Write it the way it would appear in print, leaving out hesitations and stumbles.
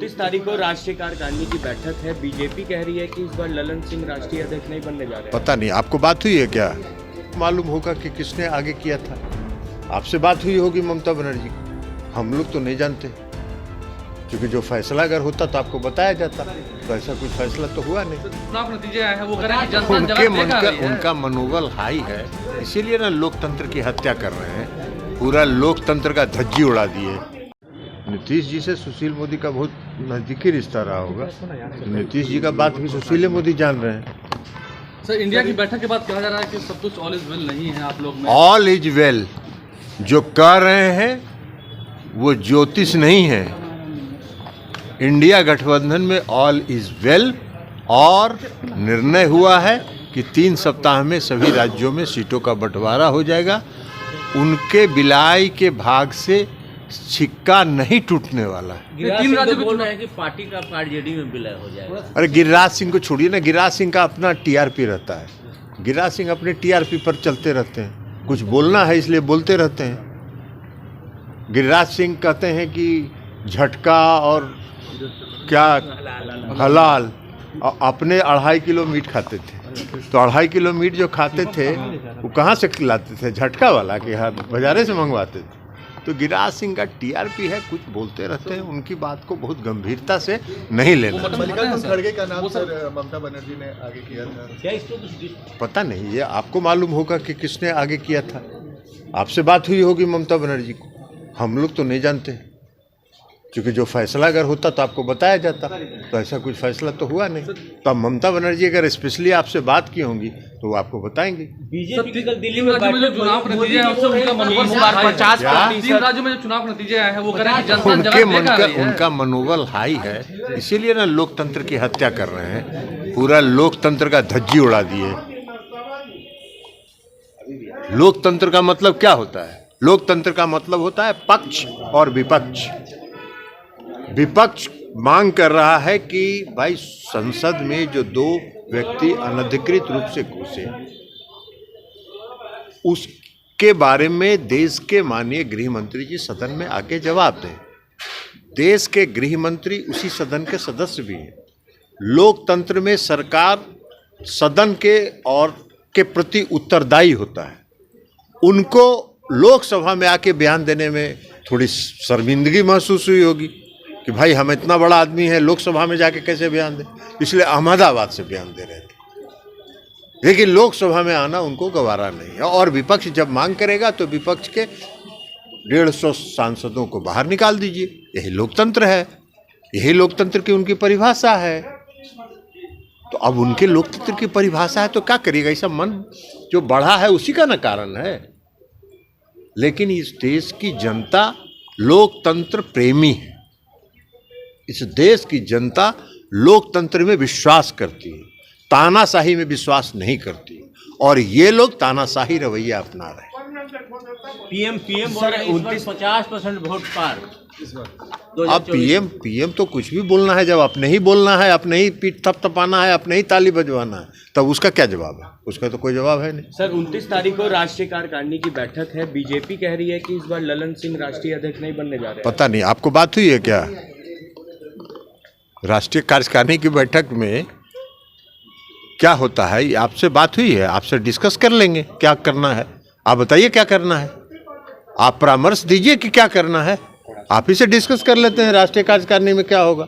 29 तारीख को राष्ट्रीय कार्यकारिणी की बैठक है। बीजेपी कह रही है कि इस बार ललन सिंह राष्ट्रीय अध्यक्ष नहीं बनने जा रहे हैं। पता नहीं, आपको बात हुई है क्या? मालूम होगा कि किसने आगे किया था। आपसे बात हुई होगी ममता बनर्जी को, हम लोग तो नहीं जानते, क्योंकि जो फैसला अगर होता तो आपको बताया जाता, तो ऐसा कुछ फैसला तो हुआ नहीं। चुनाव नतीजे आए हैं, वो कह रहे हैं जनता उनका मनोबल हाई है, इसीलिए ना लोकतंत्र की हत्या कर रहे हैं, पूरा लोकतंत्र का धज्जी उड़ा दिए। नीतीश जी से सुशील मोदी का बहुत नजदीकी रिश्ता रहा होगा, नीतीश जी का बात भी सुशील मोदी जान रहे हैं। सर, इंडिया की बैठक के बाद कहा जा रहा है कि सब कुछ ऑल इज वेल नहीं है आप लोग में। ऑल इज वेल जो कह रहे हैं वो ज्योतिष नहीं है। इंडिया गठबंधन में ऑल इज वेल और निर्णय हुआ है कि 3 सप्ताह में सभी राज्यों में सीटों का बंटवारा हो जाएगा। उनके बिलाई के भाग से सिक्का नहीं टूटने वाला है। 3 राज्यों में बोल रहे हैं कि पार्टी का आरजेडी में विलय हो जाएगा। अरे गिरिराज सिंह को छोड़िए ना, गिरिराज सिंह का अपना टीआरपी रहता है, गिरिराज सिंह अपने टीआरपी पर चलते रहते हैं, कुछ बोलना है इसलिए बोलते रहते हैं। गिरिराज सिंह कहते हैं कि झटका और क्या हलाल, अपने 2.5 किलो मीट खाते थे, तो 2.5 किलो मीट जो खाते थे वो कहाँ से खिलाते थे? झटका वाला के हाथ बाजारे से मंगवाते थे। तो गिरिराज सिंह का टीआरपी है, कुछ बोलते रहते हैं, उनकी बात को बहुत गंभीरता से नहीं लेना। मल्लिकार्जुन खड़गे का नाम सर ममता बनर्जी ने आगे किया था, क्या इसको कुछ पता नहीं, ये आपको मालूम होगा कि किसने आगे किया था। आपसे बात हुई होगी ममता बनर्जी को, हम लोग तो नहीं जानते, क्योंकि जो फैसला अगर होता तो आपको बताया जाता, तो ऐसा कुछ फैसला तो हुआ नहीं। तो अब ममता बनर्जी अगर स्पेशली आपसे बात की होंगी तो वो आपको बताएंगे। बीजेपी की कल दिल्ली में जो चुनाव नतीजे हैं उससे उनका मनोबल 3 राज्यों में जो चुनाव नतीजे आए हैं, वो कह रहे हैं जनता उनका मनोबल हाई है, इसीलिए ना लोकतंत्र की हत्या कर रहे हैं, पूरा लोकतंत्र का धज्जी उड़ा दिए। लोकतंत्र का मतलब क्या होता है? लोकतंत्र का मतलब होता है पक्ष और विपक्ष। विपक्ष मांग कर रहा है कि भाई संसद में जो 2 व्यक्ति अनधिकृत रूप से घुसे, उसके बारे में देश के माननीय गृह मंत्री जी सदन में आके जवाब दें। देश के गृह मंत्री उसी सदन के सदस्य भी हैं। लोकतंत्र में सरकार सदन के और के प्रति उत्तरदायी होता है। उनको लोकसभा में आके बयान देने में थोड़ी शर्मिंदगी महसूस हुई होगी कि भाई हम इतना बड़ा आदमी है, लोकसभा में जाके कैसे बयान दें, इसलिए अहमदाबाद से बयान दे रहे थे। लेकिन लोकसभा में आना उनको गवारा नहीं है, और विपक्ष जब मांग करेगा तो विपक्ष के 150 सांसदों को बाहर निकाल दीजिए। यही लोकतंत्र है, यही लोकतंत्र की उनकी परिभाषा है। तो अब उनके लोकतंत्र की परिभाषा है तो क्या करिएगा? ऐसा मन जो बढ़ा है उसी का न कारण है। लेकिन इस देश की जनता लोकतंत्र प्रेमी है, इस देश की जनता लोकतंत्र में विश्वास करती है, तानाशाही में विश्वास नहीं करती, और ये लोग तानाशाही रवैया अपना रहे हैं। पीएम बोल रहे हैं 50% वोट पार। अब पीएम तो कुछ भी बोलना है, जब अपने ही बोलना है, अपने ही पीठ थपथपाना है, अपने ही ताली बजवाना है, तब उसका क्या जवाब है? उसका तो कोई जवाब है नहीं। सर, 29 तारीख को राष्ट्रीय कार्यकारिणी की बैठक है। बीजेपी कह रही है कि इस बार ललन सिंह राष्ट्रीय अध्यक्ष नहीं बनने जा रहे हैं। पता नहीं, आपको बात हुई है क्या? राष्ट्रीय कार्यकारिणी की बैठक में क्या होता है आपसे बात हुई है, आपसे डिस्कस कर लेंगे क्या करना है। आप बताइए क्या करना है, आप परामर्श दीजिए कि क्या करना है, आप ही से डिस्कस कर लेते हैं राष्ट्रीय कार्यकारिणी में क्या होगा।